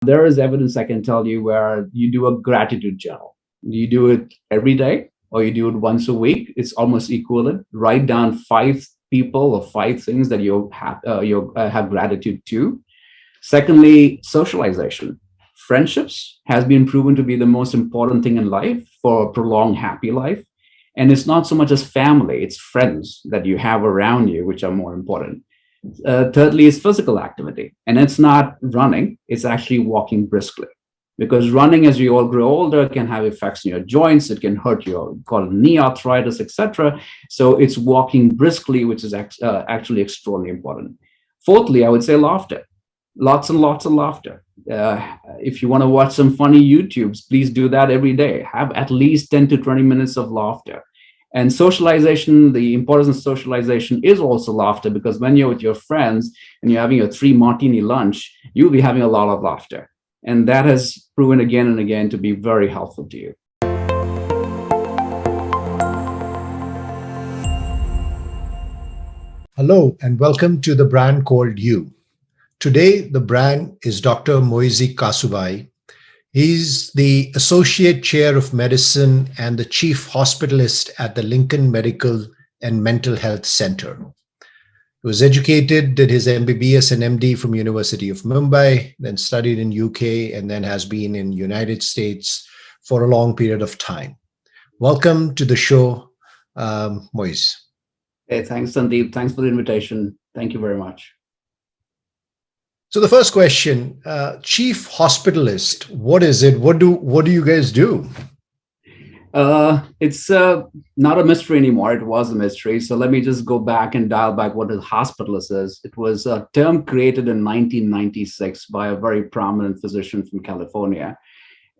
There is evidence I can tell you where you do a gratitude journal. You do it every day or you do it once a week. It's almost equivalent. Write down 5 people or 5 things that you have gratitude to. Secondly, socialization. Friendships has been proven to be the most important thing in life for a prolonged, happy life. And it's not so much as family, it's friends that you have around you, which are more important. Thirdly, is physical activity. And it's not running, it's actually walking briskly. Because running as you all grow older can have effects on your joints, it can hurt your called knee arthritis, etc. So it's walking briskly, which is actually extraordinarily important. Fourthly, I would say laughter. Lots and lots of laughter. If you want to watch some funny YouTubes, please do that every day. Have at least 10 to 20 minutes of laughter. And socialization, the importance of socialization is also laughter, because when you're with your friends and you're having your 3 martini lunch, you'll be having a lot of laughter. And that has proven again and again to be very helpful to you. Hello, and welcome to the brand called You. Today, the brand is Dr. Moiz Kasubhai. He's the Associate Chair of Medicine and the Chief Hospitalist at the Lincoln Medical and Mental Health Center. He was educated, did his MBBS and MD from University of Mumbai, then studied in UK, and then has been in United States for a long period of time. Welcome to the show, Moiz. Hey, thanks, Sandeep. Thanks for the invitation. Thank you very much. So the first question, Chief Hospitalist, what is it? What do you guys do? It's not a mystery anymore. It was a mystery. So let me just go back and dial back what a hospitalist is. It was a term created in 1996 by a very prominent physician from California.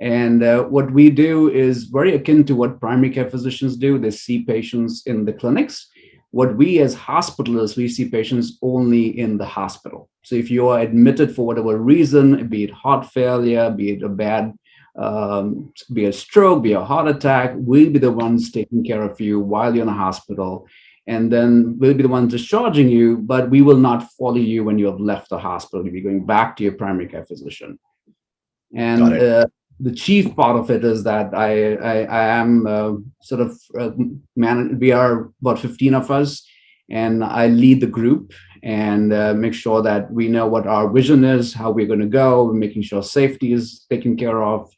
And what we do is very akin to what primary care physicians do. They see patients in the clinics. What we as hospitalists, we see patients only in the hospital. So if you are admitted for whatever reason, be it heart failure, be it be a stroke, be a heart attack, we'll be the ones taking care of you while you're in the hospital. And then we'll be the ones discharging you, but we will not follow you when you have left the hospital. You'll be going back to your primary care physician. And the chief part of it is that I am we are about 15 of us, and I lead the group and make sure that we know what our vision is, how we're going to go, making sure safety is taken care of,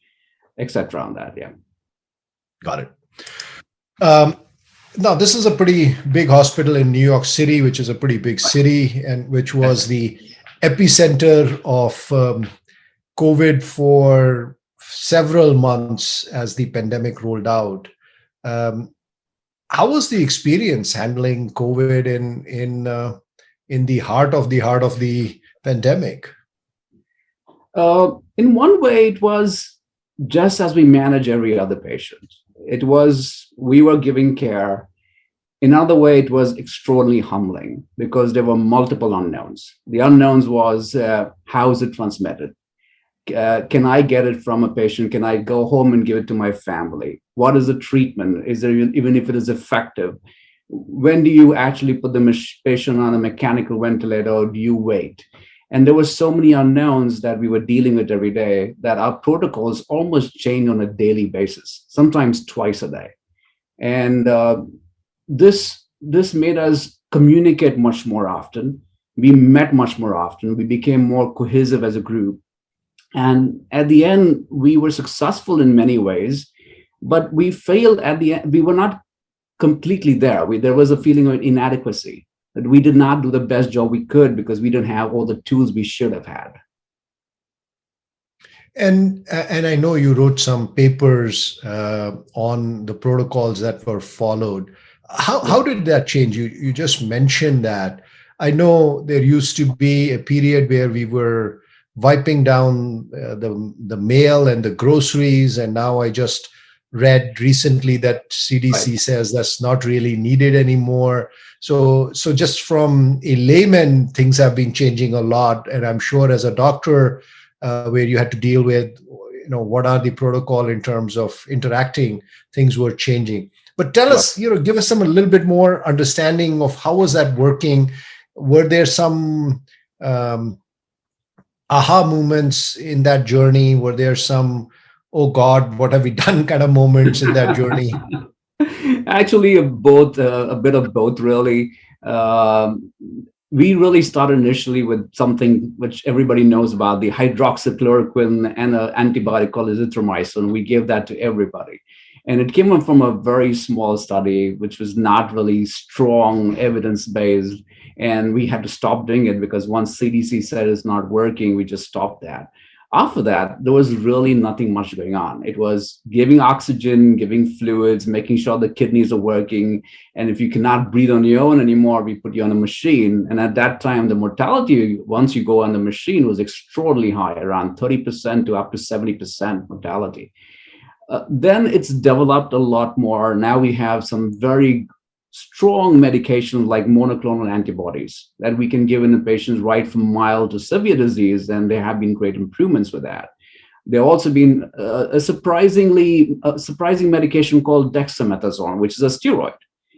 etc. on that. Yeah. Got it. Now, this is a pretty big hospital in New York City, which is a pretty big city, and which was the epicenter of COVID for several months as the pandemic rolled out. How was the experience handling COVID in the heart of the pandemic? In one way, it was just as we manage every other patient. We were giving care. In another way, it was extraordinarily humbling because there were multiple unknowns. The unknowns was how is it transmitted? Can I get it from a patient? Can I go home and give it to my family? What is the treatment? Is there, even if it is effective? When do you actually put the patient on a mechanical ventilator, or do you wait? And there were so many unknowns that we were dealing with every day that our protocols almost change on a daily basis, sometimes twice a day. And this made us communicate much more often. We met much more often. We became more cohesive as a group. And at the end, we were successful in many ways, but we failed at the end. We were not completely there. There was a feeling of inadequacy, that we did not do the best job we could because we didn't have all the tools we should have had. And I know you wrote some papers on the protocols that were followed. How did that change? You just mentioned that. I know there used to be a period where we were wiping down the mail and the groceries, and now I just read recently that CDC says that's not really needed anymore. So just from a layman, things have been changing a lot, and I'm sure as a doctor, where you had to deal with, what are the protocol in terms of interacting, things were changing. But tell us, give us a little bit more understanding of how was that working. Were there some aha moments in that journey? Were there some, oh God, what have we done kind of moments in that journey? Actually, a bit of both, really. Um, we really started initially with something which everybody knows about, the hydroxychloroquine and an antibiotic called azithromycin. We gave that to everybody. And it came up from a very small study, which was not really strong, evidence based. And we had to stop doing it because once CDC said it's not working, we just stopped that. After that, there was really nothing much going on. It was giving oxygen, giving fluids, making sure the kidneys are working. And if you cannot breathe on your own anymore, we put you on a machine. And at that time, the mortality, once you go on the machine, was extraordinarily high, around 30% to up to 70% mortality. Then it's developed a lot more. Now we have some very strong medications like monoclonal antibodies that we can give in the patients right from mild to severe disease, and there have been great improvements with that. There also been a surprising medication called dexamethasone, which is a steroid,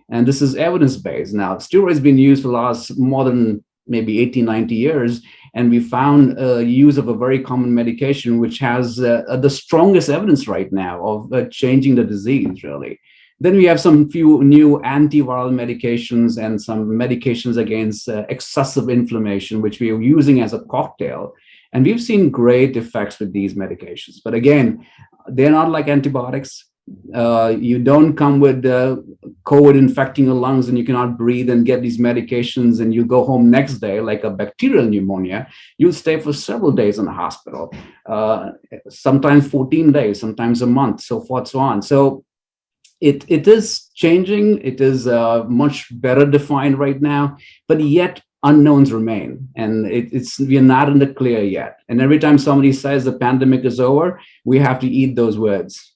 and this is evidence-based. Now, steroids been used for the last more than maybe 80, 90 years, and we found use of a very common medication which has the strongest evidence right now of changing the disease, really. Then we have some few new antiviral medications and some medications against excessive inflammation, which we are using as a cocktail. And we've seen great effects with these medications. But again, they're not like antibiotics. You don't come with COVID infecting your lungs and you cannot breathe and get these medications and you go home next day like a bacterial pneumonia. You'll stay for several days in the hospital, sometimes 14 days, sometimes a month, so forth, so on. So it is changing. It is much better defined right now, but yet unknowns remain, and we're not in the clear yet. And every time somebody says the pandemic is over, we have to eat those words.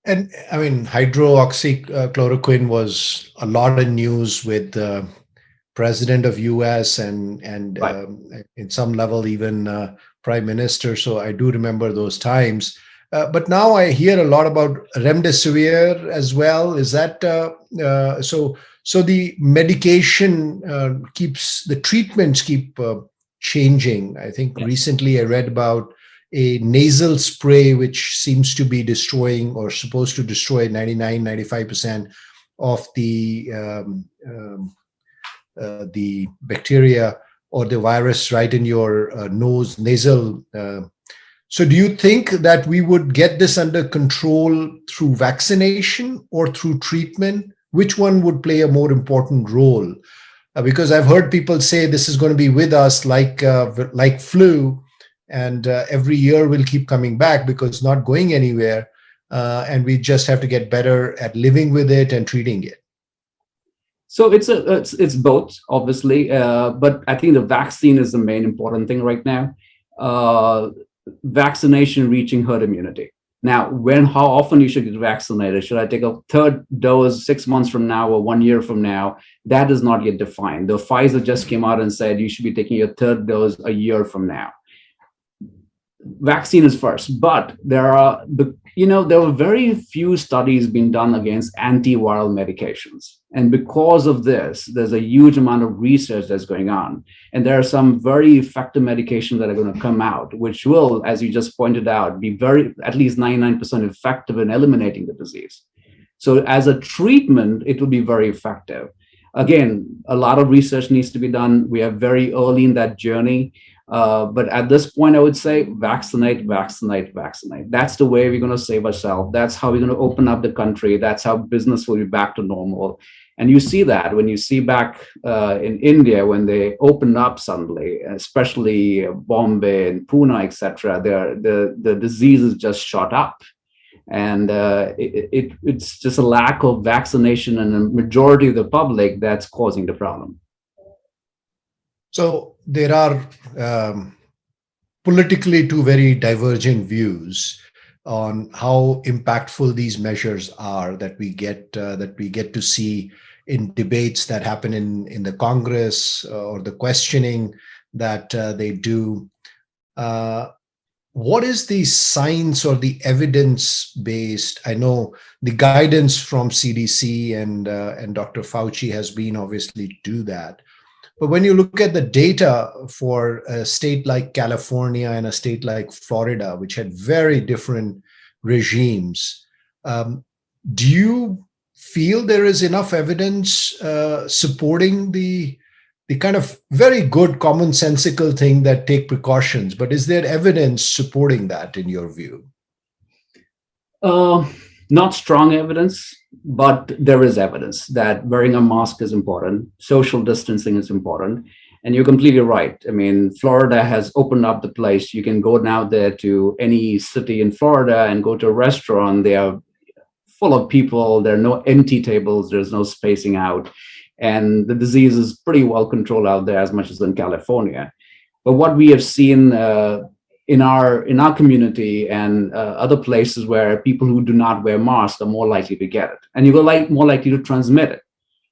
And I mean, hydroxychloroquine was a lot of news with the president of US and Right. in some level even prime minister. So I do remember those times. But now I hear a lot about remdesivir as well. Is that so? So the medication the treatments keep changing. I think Yes. recently I read about a nasal spray which seems to be destroying or supposed to destroy 99-95% of the bacteria or the virus right in your nasal. So do you think that we would get this under control through vaccination or through treatment? Which one would play a more important role? Because I've heard people say this is going to be with us like flu, and every year will keep coming back because it's not going anywhere, and we just have to get better at living with it and treating it. So it's both, obviously, but I think the vaccine is the main important thing right now. Vaccination reaching herd immunity. Now, how often you should get vaccinated? Should I take a third dose 6 months from now or 1 year from now? That is not yet defined. The Pfizer just came out and said you should be taking your third dose a year from now. Vaccine is first, but there were very few studies being done against antiviral medications. And because of this, there's a huge amount of research that's going on. And there are some very effective medications that are going to come out, which will, as you just pointed out, be at least 99% effective in eliminating the disease. So as a treatment, it will be very effective. Again, a lot of research needs to be done. We are very early in that journey. But at this point, I would say vaccinate, vaccinate, vaccinate. That's the way we're going to save ourselves. That's how we're going to open up the country. That's how business will be back to normal. And you see that when you see back in India, when they opened up suddenly, especially Bombay and Pune, etc., the diseases just shot up. And it's just a lack of vaccination in the majority of the public that's causing the problem. So there are politically two very divergent views on how impactful these measures are that we get to see in debates that happen in the Congress or the questioning that they do. What is the science or the evidence based? I know the guidance from CDC and Dr. Fauci has been obviously do that. But when you look at the data for a state like California and a state like Florida, which had very different regimes, um, do you feel there is enough evidence supporting the kind of very good commonsensical thing that take precautions? But is there evidence supporting that in your view? Uh, Not strong evidence, but there is evidence that wearing a mask is important, social distancing is important. And you're completely right. I mean, Florida has opened up the place. You can go now there to any city in Florida and go to a restaurant. They are full of people. There are no empty tables. There's no spacing out. And the disease is pretty well controlled out there as much as in California. But what we have seen in our community and other places where people who do not wear masks are more likely to get it, and you're more likely to transmit it.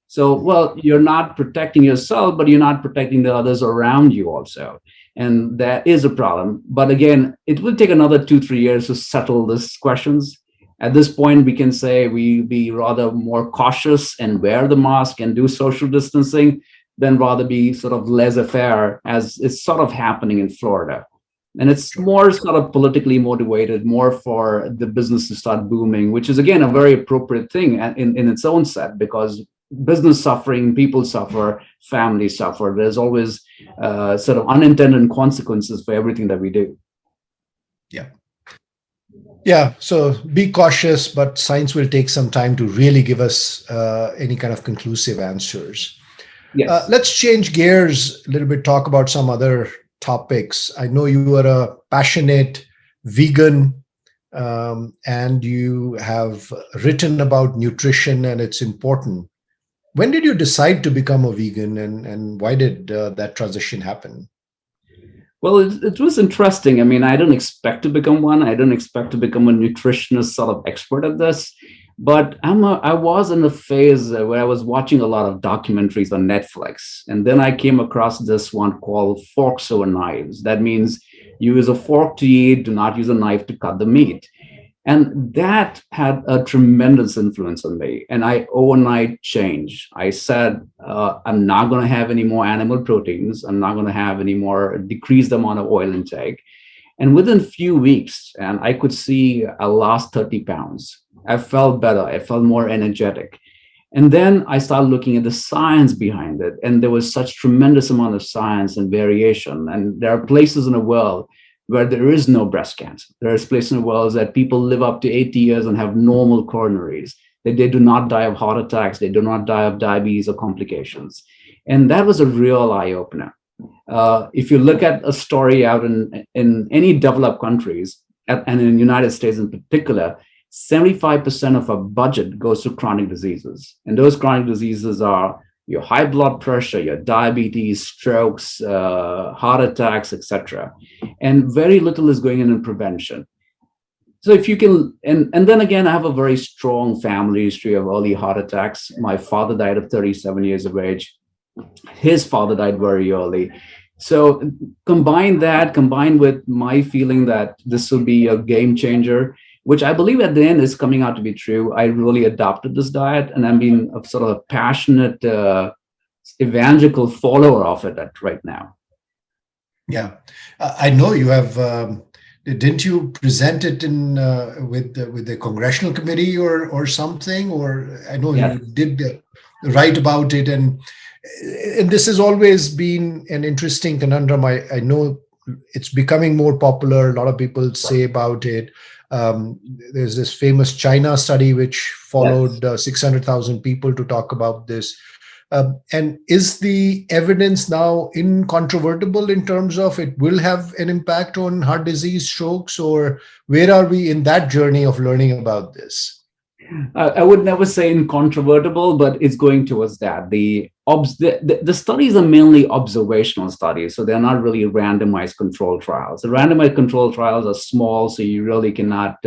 So, well, you're not protecting yourself, but you're not protecting the others around you also, and that is a problem. But again, it will take another 2-3 years to settle these questions. At this point, we can say we be rather more cautious and wear the mask and do social distancing than rather be sort of laissez-faire, as is sort of happening in Florida. And it's more sort of politically motivated, more for the business to start booming, which is, again, a very appropriate thing in its own set, because business suffering, people suffer, families suffer. There's always sort of unintended consequences for everything that we do. Yeah. Yeah, so be cautious, but science will take some time to really give us any kind of conclusive answers. Yes. Let's change gears a little bit, talk about some other topics. I know you are a passionate vegan, and you have written about nutrition and it's important. When did you decide to become a vegan, and why did that transition happen? Well, it was interesting. I mean, I didn't expect to become one. I didn't expect to become a nutritionist sort of expert at this. But I was in a phase where I was watching a lot of documentaries on Netflix. And then I came across this one called Forks Over Knives. That means you use a fork to eat, do not use a knife to cut the meat. And that had a tremendous influence on me. And I overnight changed. I said, I'm not going to have any more animal proteins. I'm not going to have any more decreased amount of oil intake. And within a few weeks, and I could see I lost 30 pounds. I felt better. I felt more energetic. And then I started looking at the science behind it. And there was such tremendous amount of science and variation. And there are places in the world where there is no breast cancer. There is places in the world that people live up to 80 years and have normal coronaries. That they do not die of heart attacks. They do not die of diabetes or complications. And that was a real eye-opener. If you look at a story out in any developed countries, and in the United States in particular, 75% of our budget goes to chronic diseases. And those chronic diseases are your high blood pressure, your diabetes, strokes, heart attacks, etc. And very little is going in prevention. So if you can, and then again, I have a very strong family history of early heart attacks. My father died at 37 years of age. His father died very early. So combined with my feeling that this will be a game changer, which I believe at the end is coming out to be true. I really adopted this diet, and I'm being a sort of a passionate evangelical follower of it right now. Yeah, I know you have. Didn't you present it in with the congressional committee or something? Or I know Yes. you did write about it, and this has always been an interesting conundrum. I know it's becoming more popular. A lot of people say about it. There's this famous China study which followed 600,000 people to talk about this. And is the evidence now incontrovertible in terms of it will have an impact on heart disease, strokes, or where are we in that journey of learning about this? I would never say incontrovertible, but it's going towards that. The studies are mainly observational studies, so they're not really randomized control trials. The randomized control trials are small, so you really cannot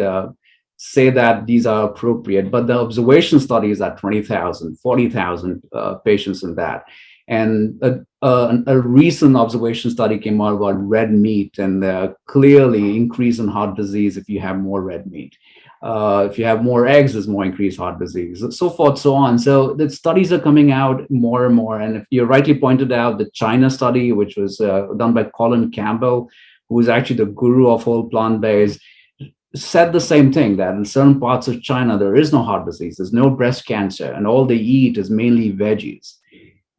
say that these are appropriate. But the observation studies are 20,000, 40,000 patients in that. And a recent observation study came out about red meat, and clearly increase in heart disease if you have more red meat. If you have more eggs, there's more increased heart disease, so forth, so on. So the studies are coming out more and more. And if you rightly pointed out the China study, which was done by Colin Campbell, who is actually the guru of whole plant-based, said the same thing, that in certain parts of China, there is no heart disease, there's no breast cancer, and all they eat is mainly veggies.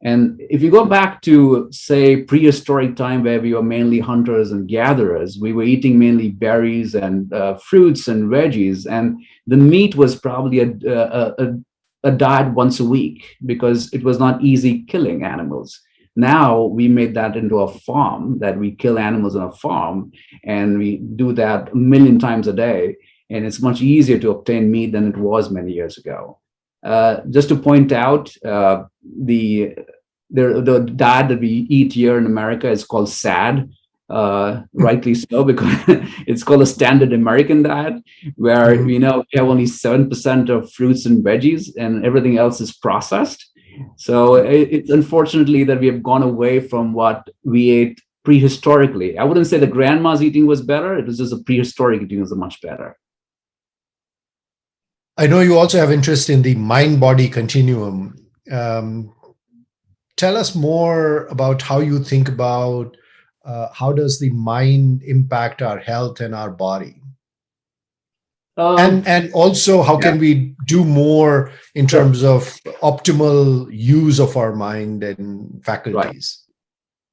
And if you go back to, say, prehistoric time, where we were mainly hunters and gatherers, we were eating mainly berries and fruits and veggies, and the meat was probably a diet once a week because it was not easy killing animals. Now we made that into a farm, that we kill animals on a farm, and we do that a million times a day. And it's much easier to obtain meat than it was many years ago. Just to point out, the diet that we eat here in America is called SAD, rightly so, because it's called a standard American diet, where we have only 7% of fruits and veggies, and everything else is processed. So it's unfortunately that we have gone away from what we ate prehistorically. I wouldn't say the grandma's eating was better; it was just the prehistoric eating was much better. I know you also have interest in the mind-body continuum. Tell us more about how you think about how does the mind impact our health and our body, and also how can we do more in terms of optimal use of our mind and faculties. Right.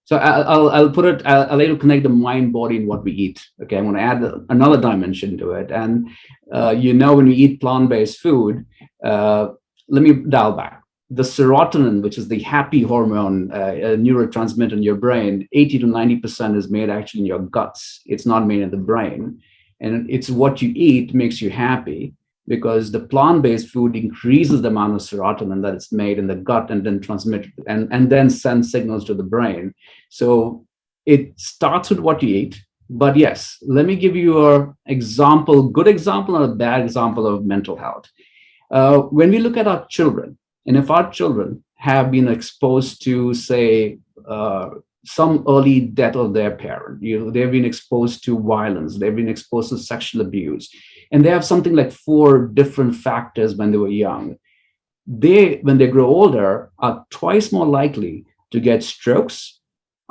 So I'll put it. I'll let you connect the mind, body, and what we eat. Okay, I'm going to add another dimension to it. And when we eat plant-based food, let me dial back. The serotonin, which is the happy hormone, neurotransmitter in your brain, 80 to 90% is made actually in your guts. It's not made in the brain. And it's what you eat makes you happy, because the plant-based food increases the amount of serotonin that is made in the gut and then transmitted and then sends signals to the brain. So it starts with what you eat. But yes, let me give you an example, good example or a bad example of mental health. When we look at our children, and if our children have been exposed to, say, some early death of their parent, they've been exposed to violence, they've been exposed to sexual abuse, and they have something like 4 different factors when they were young, when they grow older, are twice more likely to get strokes,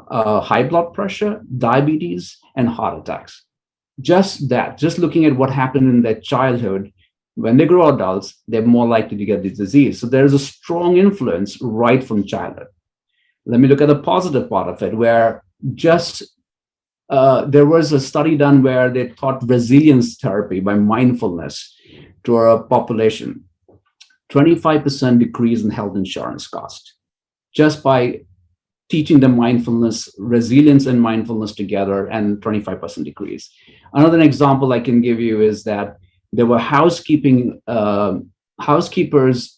high blood pressure, diabetes, and heart attacks. Just looking at what happened in their childhood, when they grow adults, they're more likely to get this disease. So there's a strong influence right from childhood. Let me look at the positive part of it, where there was a study done where they taught resilience therapy by mindfulness to our population. 25% decrease in health insurance cost, just by teaching them mindfulness, resilience and mindfulness together, and 25% decrease. Another example I can give you is that there were housekeepers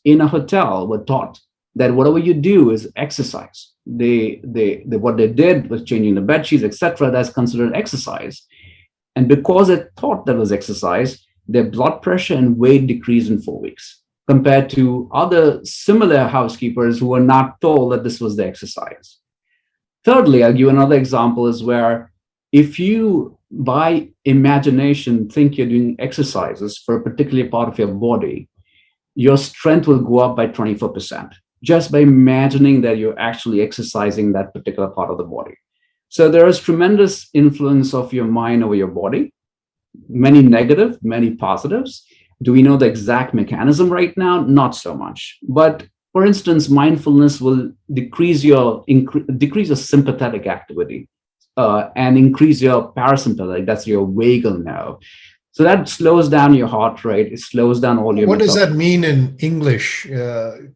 in a hotel were taught that whatever you do is exercise. What they did was changing the bed sheets, etc. That's considered exercise. And because they thought that was exercise, their blood pressure and weight decreased in 4 weeks, compared to other similar housekeepers who were not told that this was the exercise. Thirdly, I'll give you another example, is where if you, by imagination, think you're doing exercises for a particular part of your body, your strength will go up by 24%, just by imagining that you're actually exercising that particular part of the body. So there is tremendous influence of your mind over your body, many negative, many positives. Do we know the exact mechanism right now? Not so much. But for instance, mindfulness will decrease your sympathetic activity and increase your parasympathetic, that's your vagal nerve. So that slows down your heart rate. It slows down all your. What does that mean in English?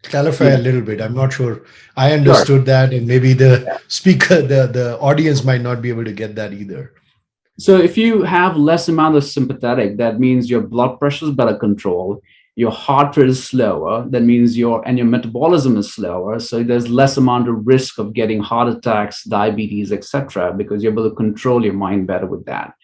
Clarify a little bit. I'm not sure I understood that, and maybe the speaker, the audience might not be able to get that either. So if you have less amount of sympathetic, that means your blood pressure is better controlled. Your heart rate is slower. That means your metabolism is slower. So there's less amount of risk of getting heart attacks, diabetes, etc., because you're able to control your mind better with that.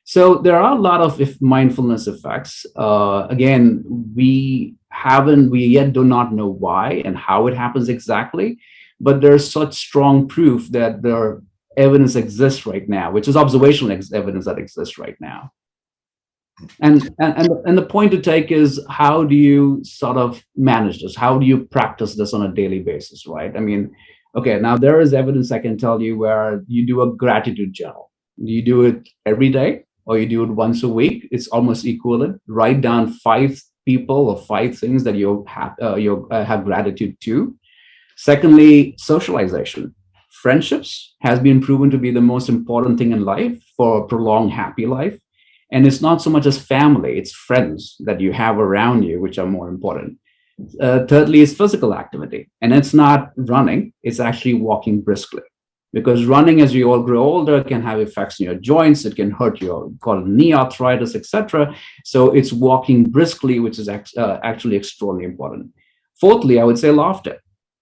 So there are a lot of mindfulness effects. Again, we yet do not know why and how it happens exactly, but there's such strong proof that there evidence exists right now, which is observational evidence that exists right now. And the point to take is, how do you sort of manage this? How do you practice this on a daily basis, right? I mean, okay, now there is evidence I can tell you where you do a gratitude journal. You do it every day or you do it once a week. It's almost equivalent. Write down five people or five things that you have gratitude to. Secondly, socialization. Friendships has been proven to be the most important thing in life for a prolonged, happy life. And it's not so much as family, it's friends that you have around you, which are more important. Thirdly, is physical activity. And it's not running, it's actually walking briskly. Because running as you all grow older can have effects on your joints, it can hurt your called knee arthritis, etc. So it's walking briskly, which is actually extraordinarily important. Fourthly, I would say laughter,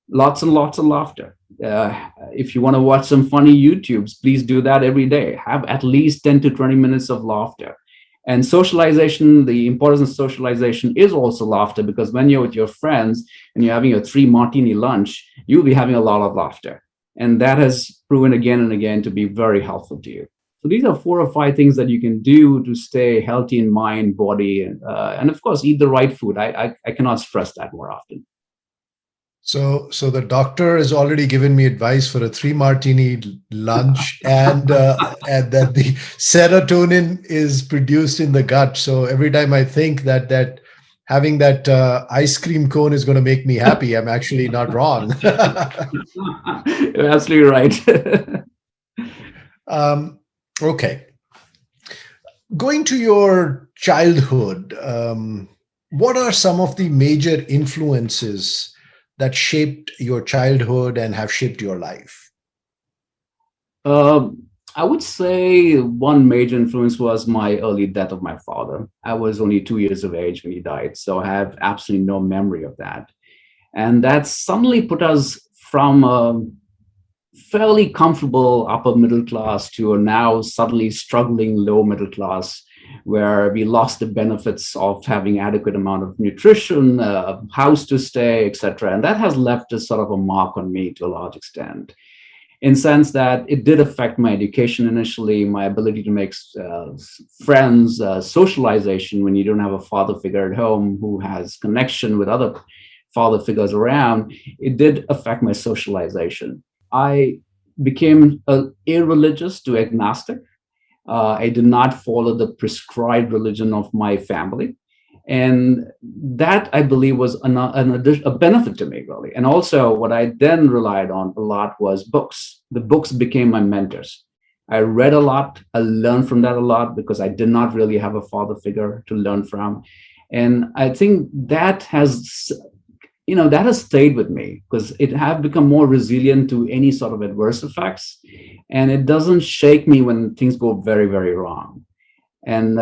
lots and lots of laughter. If you want to watch some funny YouTubes, please do that every day. Have at least 10 to 20 minutes of laughter. And socialization, the importance of socialization is also laughter, because when you're with your friends and you're having a 3 martini lunch, you'll be having a lot of laughter. And that has proven again and again to be very helpful to you. So these are 4 or 5 things that you can do to stay healthy in mind, body, and of course, eat the right food. I cannot stress that more often. So the doctor has already given me advice for a 3 martini lunch, and that the serotonin is produced in the gut. So every time I think that having that ice cream cone is going to make me happy, I'm actually not wrong. You're absolutely right. Okay, going to your childhood, what are some of the major influences that shaped your childhood and have shaped your life? I would say one major influence was my early death of my father. I was only 2 years of age when he died, so I have absolutely no memory of that. And that suddenly put us from a fairly comfortable upper middle class to a now suddenly struggling low middle class, where we lost the benefits of having adequate amount of nutrition, house to stay, etc. And that has left a sort of a mark on me to a large extent, in sense that it did affect my education initially, my ability to make friends, socialization when you don't have a father figure at home who has connection with other father figures around. It did affect my socialization. I became irreligious to agnostic. I did not follow the prescribed religion of my family. And that, I believe, was a benefit to me, really. And also, what I then relied on a lot was books. The books became my mentors. I read a lot. I learned from that a lot because I did not really have a father figure to learn from. And I think that has that has stayed with me, because it have become more resilient to any sort of adverse effects, and it doesn't shake me when things go very, very wrong. And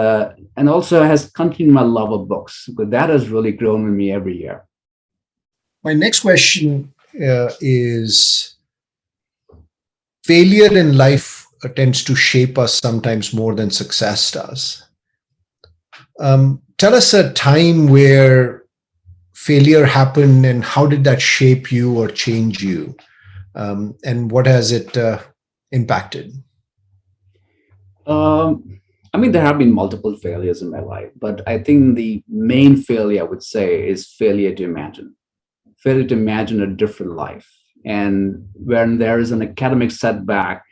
also has continued my love of books, because that has really grown with me every year. My next question is: failure in life tends to shape us sometimes more than success does. Tell us a time where failure happened, and how did that shape you or change you, and what has it impacted? I mean, there have been multiple failures in my life, but I think the main failure, I would say, is failure to imagine a different life. And when there is an academic setback,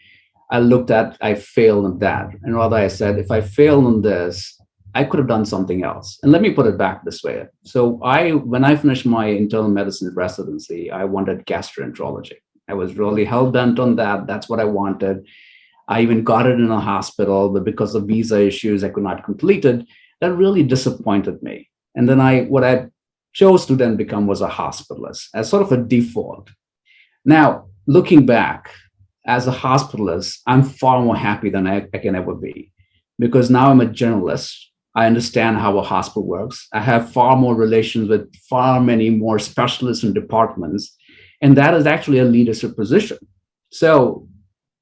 I failed at that. And rather, I said, if I failed on this, I could have done something else. And let me put it back this way. So when I finished my internal medicine residency, I wanted gastroenterology. I was really hell bent on that. That's what I wanted. I even got it in a hospital, but because of visa issues, I could not complete it. That really disappointed me. And then what I chose to then become was a hospitalist as sort of a default. Now, looking back, as a hospitalist, I'm far more happy than I can ever be, because now I'm a generalist. I understand how a hospital works. I have far more relations with far many more specialists and departments. And that is actually a leadership position. So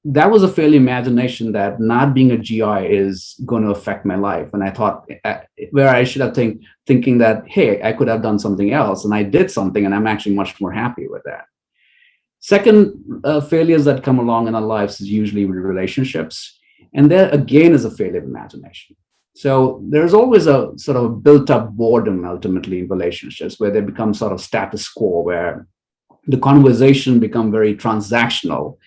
that was a failure imagination that not being a GI is going to affect my life. And I thought where I should have thinking that, hey, I could have done something else. And I did something, and I'm actually much more happy with that. Second, failures that come along in our lives is usually with relationships. And there again is a failure of imagination. So there's always a sort of built up boredom ultimately in relationships where they become sort of status quo, where the conversation become very transactional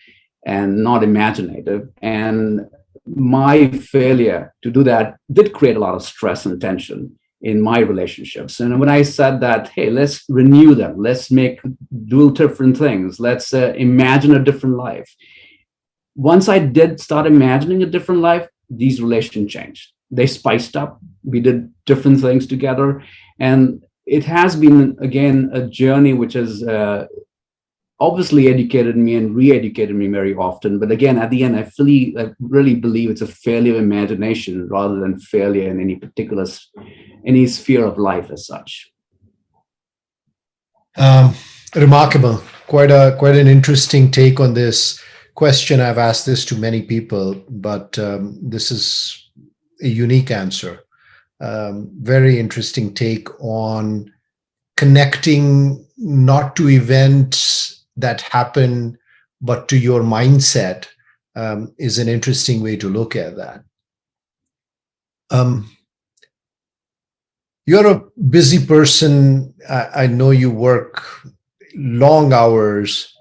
and not imaginative. And my failure to do that did create a lot of stress and tension in my relationships. And when I said that, hey, let's renew them, let's do different things, let's imagine a different life. Once I did start imagining a different life, these relations changed. They spiced up. We did different things together. And it has been, again, a journey which has obviously educated me and re-educated me very often. But again, at the end, I really believe it's a failure of imagination rather than failure in any sphere of life as such. Remarkable. Quite an interesting take on this question. I've asked this to many people, but this is a unique answer. Very interesting take on connecting not to events that happen, but to your mindset is an interesting way to look at that. You're a busy person. I know you work long hours.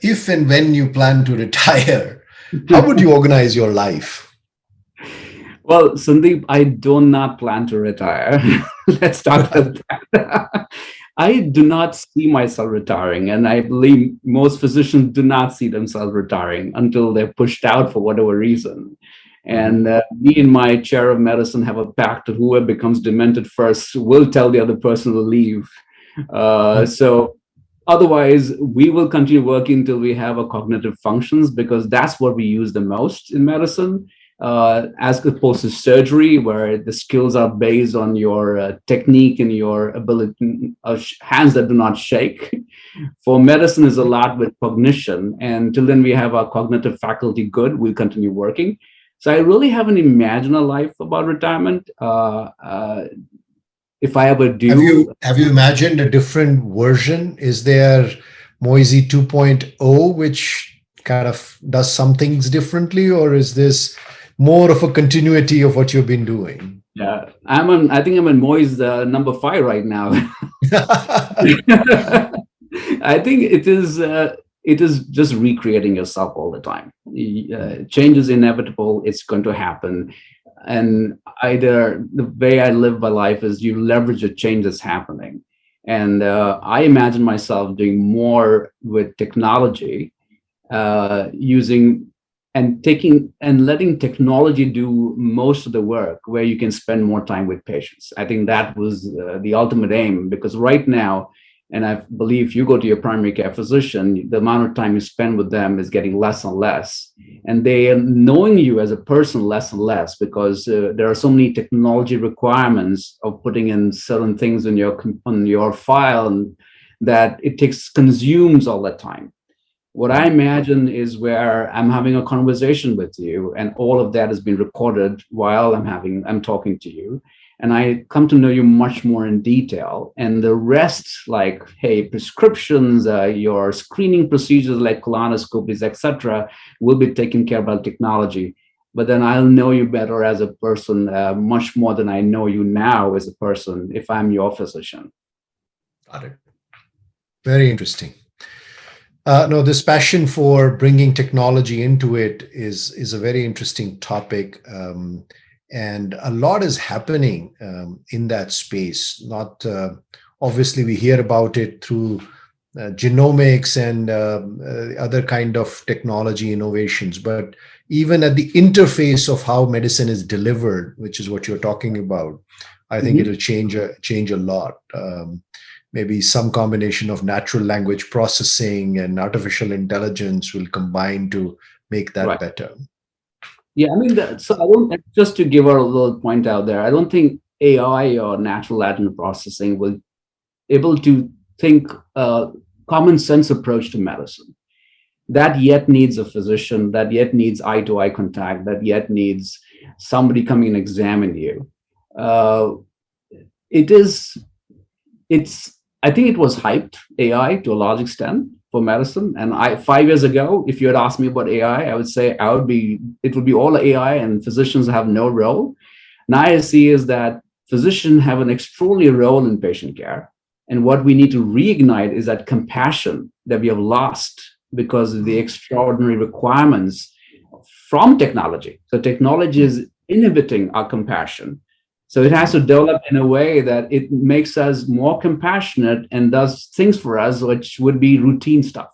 If and when you plan to retire, how would you organize your life? Well, Sandeep, I do not plan to retire. Let's start with that. I do not see myself retiring, and I believe most physicians do not see themselves retiring until they're pushed out for whatever reason. And me and my chair of medicine have a pact that whoever becomes demented first will tell the other person to leave. So otherwise, we will continue working until we have our cognitive functions, because that's what we use the most in medicine. As opposed to surgery, where the skills are based on your technique and your ability, hands that do not shake. For medicine is a lot with cognition, and till then we have our cognitive faculty good, we'll continue working. So I really haven't imagined a life about retirement. If I ever do. Have you imagined a different version? Is there Moiz 2.0, which kind of does some things differently, or is this more of a continuity of what you've been doing? Yeah, I think I'm in Moiz number 5 right now. I think it is just recreating yourself all the time. Change is inevitable. It's going to happen. And either the way I live my life is you leverage the change that's happening. And I imagine myself doing more with technology, using and taking and letting technology do most of the work, where you can spend more time with patients. I think that was the ultimate aim, because right now, and I believe if you go to your primary care physician, the amount of time you spend with them is getting less and less. And they are knowing you as a person less and less, because there are so many technology requirements of putting in certain things on your file, and that it consumes all that time. What I imagine is where I'm having a conversation with you, and all of that has been recorded while I'm talking to you. And I come to know you much more in detail. And the rest, like, hey, prescriptions, your screening procedures like colonoscopies, etc., will be taken care of by technology. But then I'll know you better as a person, much more than I know you now as a person, if I'm your physician. Got it. Very interesting. No, this passion for bringing technology into it is a very interesting topic. And a lot is happening in that space. Not obviously, we hear about it through genomics and other kind of technology innovations, but even at the interface of how medicine is delivered, which is what you're talking about, I think it'll change a lot. Maybe some combination of natural language processing and artificial intelligence will combine to make that better. Yeah, I mean, so I don't, just to give a little point out there, I don't think AI or natural language processing will able to think common sense approach to medicine. That yet needs a physician, that yet needs eye-to-eye contact, that yet needs somebody coming and examine you. I think it was hyped, AI, to a large extent, for medicine. And 5 years ago, if you had asked me about AI, I would say it would be all AI and physicians have no role. Now I see is that physicians have an extraordinary role in patient care. And what we need to reignite is that compassion that we have lost because of the extraordinary requirements from technology. So technology is inhibiting our compassion. So it has to develop in a way that it makes us more compassionate and does things for us, which would be routine stuff.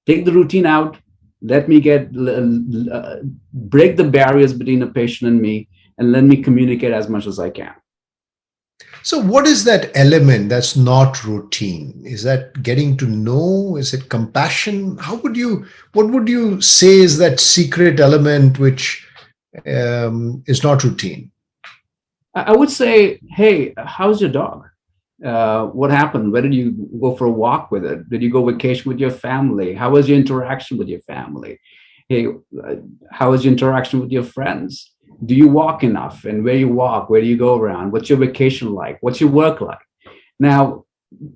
Take the routine out. Let me break the barriers between the patient and me, and let me communicate as much as I can. So what is that element that's not routine? Is that getting to know? Is it compassion? What would you say is that secret element which is not routine? I would say, hey, how's your dog? What happened? Where did you go for a walk with it? Did you go vacation with your family? How was your interaction with your family? Hey, how was your interaction with your friends? Do you walk enough? And where you walk, where do you go around? What's your vacation like? What's your work like? Now,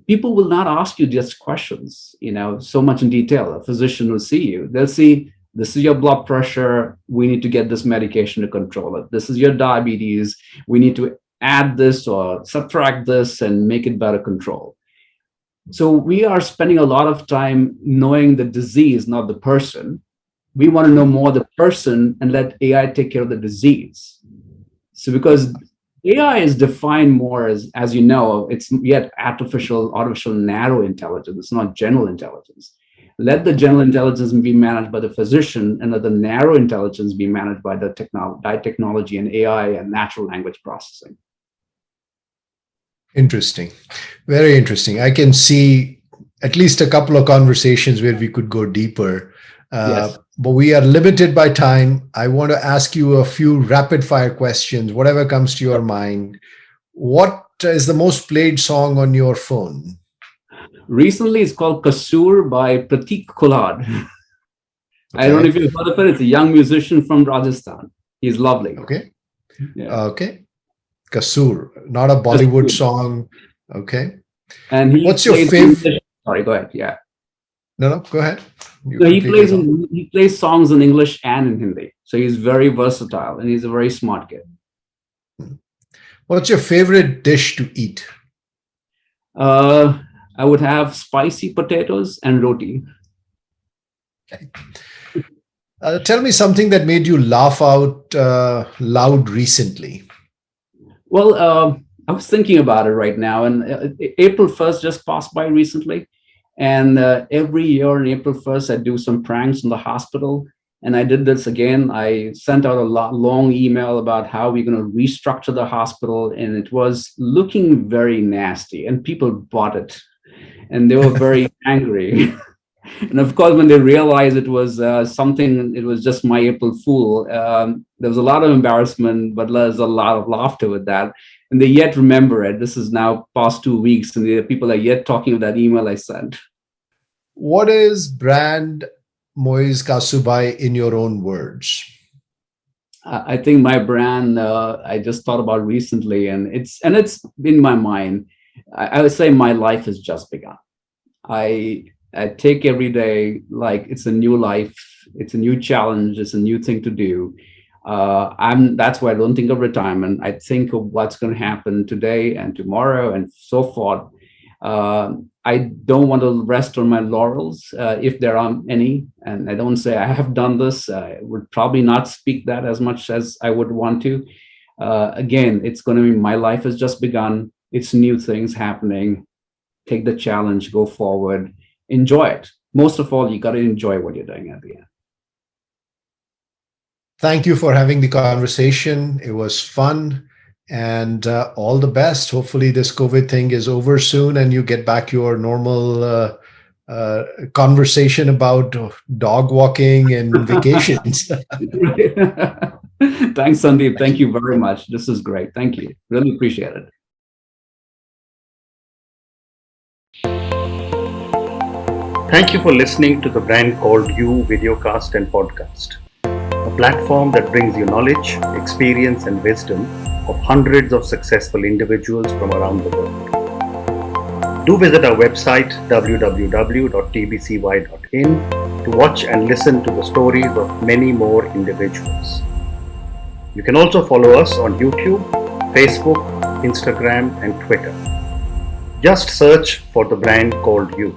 people will not ask you just questions, so much in detail. A physician will see you. They'll see, this is your blood pressure. We need to get this medication to control it. This is your diabetes. We need to add this or subtract this and make it better control. So we are spending a lot of time knowing the disease, not the person. We want to know more the person and let AI take care of the disease. So because AI is defined more as you know, it's yet artificial narrow intelligence. It's not general intelligence. Let the general intelligence be managed by the physician and let the narrow intelligence be managed by the technology and AI and natural language processing. Interesting. Very interesting. I can see at least a couple of conversations where we could go deeper. Yes. But we are limited by time. I want to ask you a few rapid fire questions, whatever comes to your mind. What is the most played song on your phone? Recently, it's called Kasur by Pratik Kulad. Okay. I don't know if you've heard of it. It's a young musician from Rajasthan. He's lovely. Okay. Yeah. Okay. Kasur, not a Bollywood song. Okay. And what's your favorite? Sorry, go ahead. Yeah. No, go ahead. So he plays songs in English and in Hindi. So he's very versatile and he's a very smart kid. What's your favorite dish to eat? I would have spicy potatoes and roti. Okay. Tell me something that made you laugh out loud recently. Well, I was thinking about it right now, and April 1st just passed by recently. And every year on April 1st, I do some pranks in the hospital. And I did this again. I sent out a long email about how we're going to restructure the hospital. And it was looking very nasty. And people bought it. And they were very angry. And of course, when they realized it was it was just my April Fool, there was a lot of embarrassment, but there's a lot of laughter with that. And they yet remember it. This is now past 2 weeks, and the people are yet talking of that email I sent. What is brand Moiz Kasubhai in your own words? I think my brand, I just thought about recently, and it's in my mind. I would say my life has just begun. I take every day like it's a new life, it's a new challenge, it's a new thing to do. That's why I don't think of retirement. I think of what's going to happen today and tomorrow and so forth. I don't want to rest on my laurels if there are any. And I don't say I have done this. I would probably not speak that as much as I would want to. Again, it's going to be my life has just begun. It's new things happening. Take the challenge, go forward, enjoy it. Most of all, you got to enjoy what you're doing at the end. Thank you for having the conversation. It was fun, and all the best. Hopefully this COVID thing is over soon and you get back your normal conversation about dog walking and vacations. Thanks, Sandeep. Thank you very much. This is great. Thank you. Really appreciate it. Thank you for listening to the Brand Called You videocast and podcast, a platform that brings you knowledge, experience, and wisdom of hundreds of successful individuals from around the world. Do visit our website www.tbcy.in to watch and listen to the stories of many more individuals. You can also follow us on YouTube, Facebook, Instagram, and Twitter. Just search for the brand called You.